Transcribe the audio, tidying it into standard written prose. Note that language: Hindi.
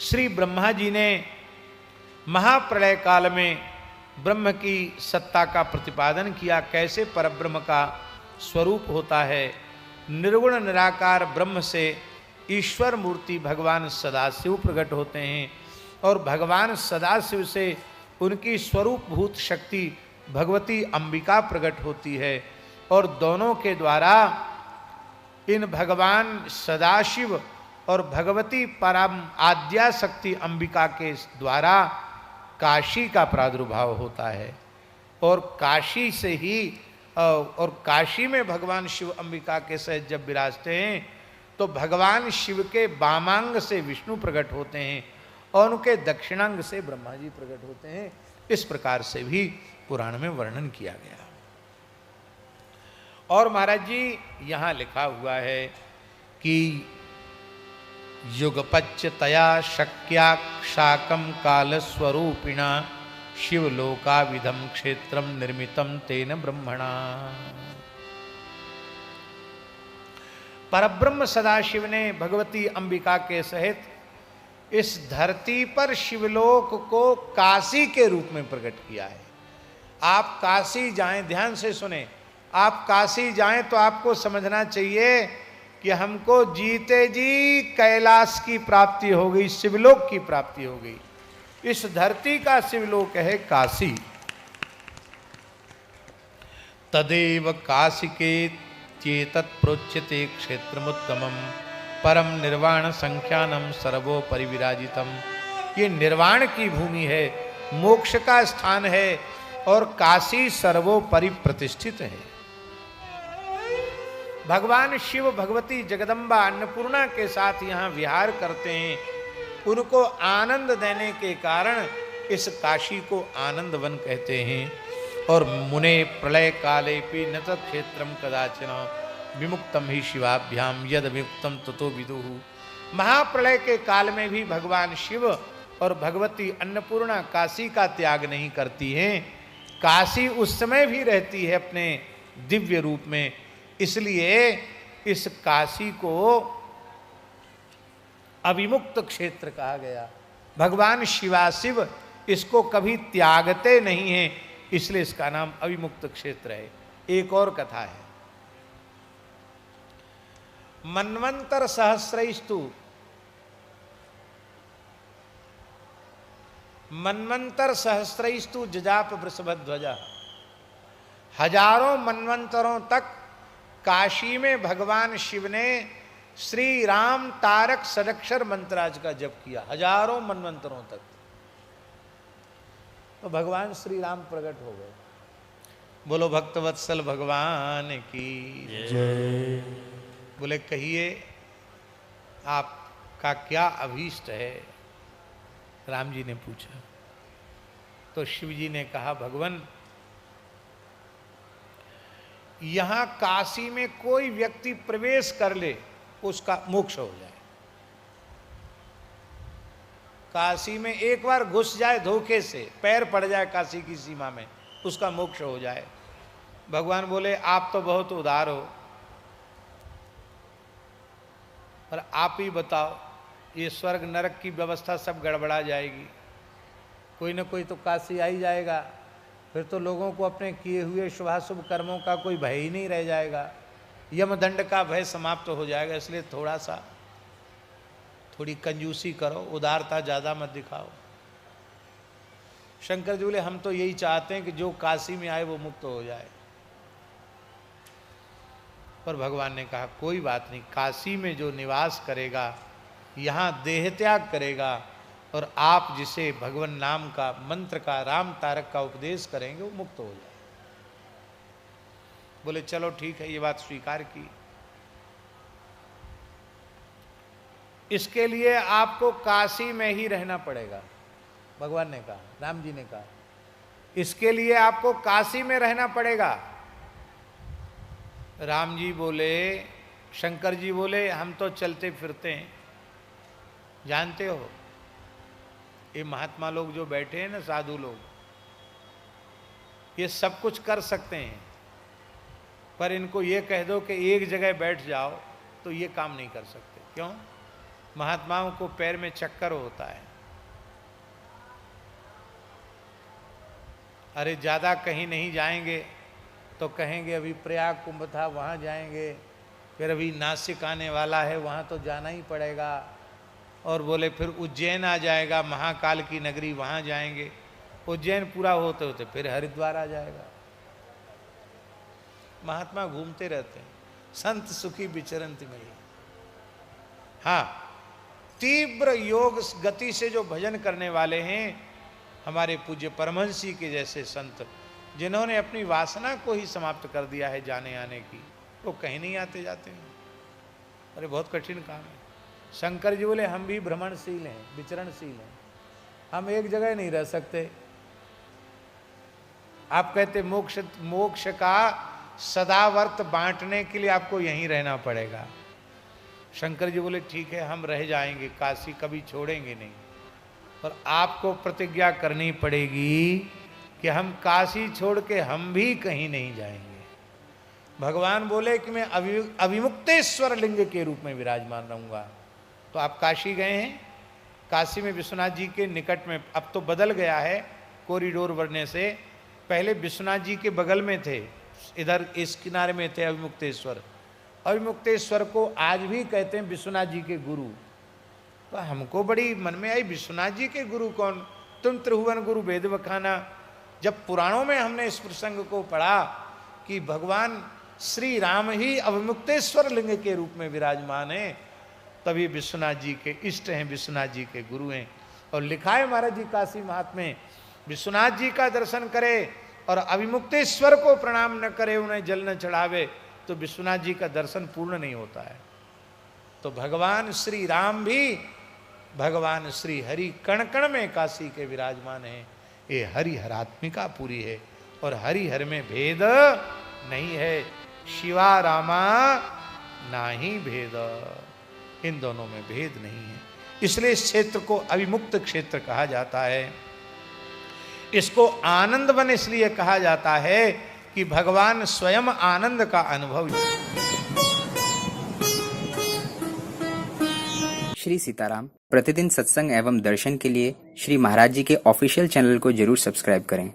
श्री ब्रह्मा जी ने महाप्रलय काल में ब्रह्म की सत्ता का प्रतिपादन किया, कैसे परब्रह्म का स्वरूप होता है। निर्गुण निराकार ब्रह्म से ईश्वर मूर्ति भगवान सदाशिव प्रकट होते हैं और भगवान सदाशिव से उनकी स्वरूप भूत शक्ति भगवती अंबिका प्रकट होती है और दोनों के द्वारा इन भगवान सदाशिव और भगवती परम आद्या शक्ति अंबिका के द्वारा काशी का प्रादुर्भाव होता है और काशी से ही और काशी में भगवान शिव अंबिका के सहित जब विराजते हैं तो भगवान शिव के वामांग से विष्णु प्रकट होते हैं और उनके दक्षिणांग से ब्रह्मा जी प्रकट होते हैं। इस प्रकार से भी पुराण में वर्णन किया गया। और महाराज जी यहाँ लिखा हुआ है कि युगपच्यतया शक्या शाकम काल स्वरूपिणा शिवलोकाविधम क्षेत्रम निर्मितम तेन ब्रह्मणा। परब्रह्म सदाशिव ने भगवती अंबिका के सहित इस धरती पर शिवलोक को काशी के रूप में प्रकट किया है। आप काशी जाएं, ध्यान से सुने, आप काशी जाएं तो आपको समझना चाहिए कि हमको जीते जी कैलाश की प्राप्ति हो गई, शिवलोक की प्राप्ति हो गई। इस धरती का शिवलोक है काशी। तदेव काशिके चेतत् प्रोच्यते क्षेत्रमुत्तमम् परम निर्वाण संख्यानम सर्वोपरि विराजितम। ये निर्वाण की भूमि है, मोक्ष का स्थान है और काशी सर्वोपरि प्रतिष्ठित है। भगवान शिव भगवती जगदम्बा अन्नपूर्णा के साथ यहाँ विहार करते हैं। उनको आनंद देने के कारण इस काशी को आनंदवन कहते हैं। और मुने प्रलय काले पी न क्षेत्रम कदाचन विमुक्तम ही शिवाभ्याम यद विमुक्तम ततो विदुः। महाप्रलय के काल में भी भगवान शिव और भगवती अन्नपूर्णा काशी का त्याग नहीं करती हैं। काशी उस समय भी रहती है अपने दिव्य रूप में। इसलिए इस काशी को अविमुक्त क्षेत्र कहा गया। भगवान शिवाशिव इसको कभी त्यागते नहीं हैं, इसलिए इसका नाम अविमुक्त क्षेत्र है। एक और कथा है, मन्वंतर सहस्रैस्तु मन्वंतर सहस्रैस्तु जजाप वृषभध्वजा। हजारों मन्वंतरों तक काशी में भगवान शिव ने श्री राम तारक सदक्षर मंत्राज का जप किया, हजारों मन्वंतरों तक। तो भगवान श्री राम प्रकट हो गए। बोलो भक्तवत्सल भगवान की जय। बोले कहिए आपका क्या अभीष्ट है? राम जी ने पूछा। तो शिव जी ने कहा, भगवान यहां काशी में कोई व्यक्ति प्रवेश कर ले उसका मोक्ष हो जाए। काशी में एक बार घुस जाए धोखे से, पैर पड़ जाए काशी की सीमा में, उसका मोक्ष हो जाए। भगवान बोले आप तो बहुत उदार हो, पर आप ही बताओ, ये स्वर्ग नरक की व्यवस्था सब गड़बड़ा जाएगी। कोई ना कोई तो काशी आ ही जाएगा, फिर तो लोगों को अपने किए हुए शुभाशुभ कर्मों का कोई भय ही नहीं रह जाएगा, यमदंड का भय समाप्त हो जाएगा। इसलिए थोड़ी कंजूसी करो, उदारता ज़्यादा मत दिखाओ। शंकर जी बोले हम तो यही चाहते हैं कि जो काशी में आए वो मुक्त हो जाए। पर भगवान ने कहा कोई बात नहीं, काशी में जो निवास करेगा, यहाँ देह त्याग करेगा और आप जिसे भगवान नाम का मंत्र का राम तारक का उपदेश करेंगे वो मुक्त हो जाए। बोले चलो ठीक है, ये बात स्वीकार की। इसके लिए आपको काशी में ही रहना पड़ेगा, भगवान ने कहा, राम जी ने कहा इसके लिए आपको काशी में रहना पड़ेगा। राम जी बोले, शंकर जी बोले हम तो चलते फिरते हैं, जानते हो ये महात्मा लोग जो बैठे हैं ना, साधु लोग, ये सब कुछ कर सकते हैं, पर इनको ये कह दो कि एक जगह बैठ जाओ तो ये काम नहीं कर सकते। क्यों? महात्माओं को पैर में चक्कर होता है। अरे ज़्यादा कहीं नहीं जाएंगे तो कहेंगे अभी प्रयाग कुंभ था वहाँ जाएंगे, फिर अभी नासिक आने वाला है वहाँ तो जाना ही पड़ेगा, और बोले फिर उज्जैन आ जाएगा, महाकाल की नगरी वहाँ जाएंगे, उज्जैन पूरा होते होते फिर हरिद्वार आ जाएगा। महात्मा घूमते रहते हैं, संत सुखी विचरंति मई। हाँ, तीव्र योग गति से जो भजन करने वाले हैं, हमारे पूज्य परमहंसी के जैसे संत, जिन्होंने अपनी वासना को ही समाप्त कर दिया है जाने आने की, वो कहीं नहीं आते जाते हैं। अरे बहुत कठिन काम है। शंकर जी बोले हम भी भ्रमणशील हैं, विचरणशील हैं, हम एक जगह नहीं रह सकते। आप कहते मोक्ष का सदावर्त बांटने के लिए आपको यहीं रहना पड़ेगा। शंकर जी बोले ठीक है हम रह जाएंगे, काशी कभी छोड़ेंगे नहीं, पर आपको प्रतिज्ञा करनी पड़ेगी कि हम काशी छोड़ के हम भी कहीं नहीं जाएंगे। भगवान बोले कि मैं अविमुक्तेश्वर लिंग के रूप में विराजमान रहूंगा। तो आप काशी गए हैं, काशी में विश्वनाथ जी के निकट में, अब तो बदल गया है कॉरिडोर बनने से, पहले विश्वनाथ जी के बगल में थे, इधर इस किनारे में थे अविमुक्तेश्वर। अविमुक्तेश्वर को आज भी कहते हैं विश्वनाथ जी के गुरु। तो हमको बड़ी मन में आई, विश्वनाथ जी के गुरु कौन? तुम त्रिभुवन गुरु वेद बखाना। जब पुराणों में हमने इस प्रसंग को पढ़ा कि भगवान श्री राम ही अविमुक्तेश्वर लिंग के रूप में विराजमान है, तभी विश्वनाथ जी के इष्ट हैं, विश्वनाथ जी के गुरु हैं। और लिखा है महाराज जी काशी महात्म्य, विश्वनाथ जी का दर्शन करे और अविमुक्तेश्वर को प्रणाम न करे, उन्हें जल न चढ़ावे, तो विश्वनाथ जी का दर्शन पूर्ण नहीं होता है। तो भगवान श्री राम भी भगवान श्री हरि कण कण में काशी के विराजमान हैं। ये हरि हरात्मिका पूरी है और हरि हर में भेद नहीं है। शिवा रामा नाही भेद, इन दोनों में भेद नहीं है। इसलिए इस क्षेत्र को अविमुक्त क्षेत्र कहा जाता है। इसको आनंद वन इसलिए कहा जाता है कि भगवान स्वयं आनंद का अनुभव। श्री सीताराम प्रतिदिन सत्संग एवं दर्शन के लिए श्री महाराज जी के ऑफिशियल चैनल को जरूर सब्सक्राइब करें।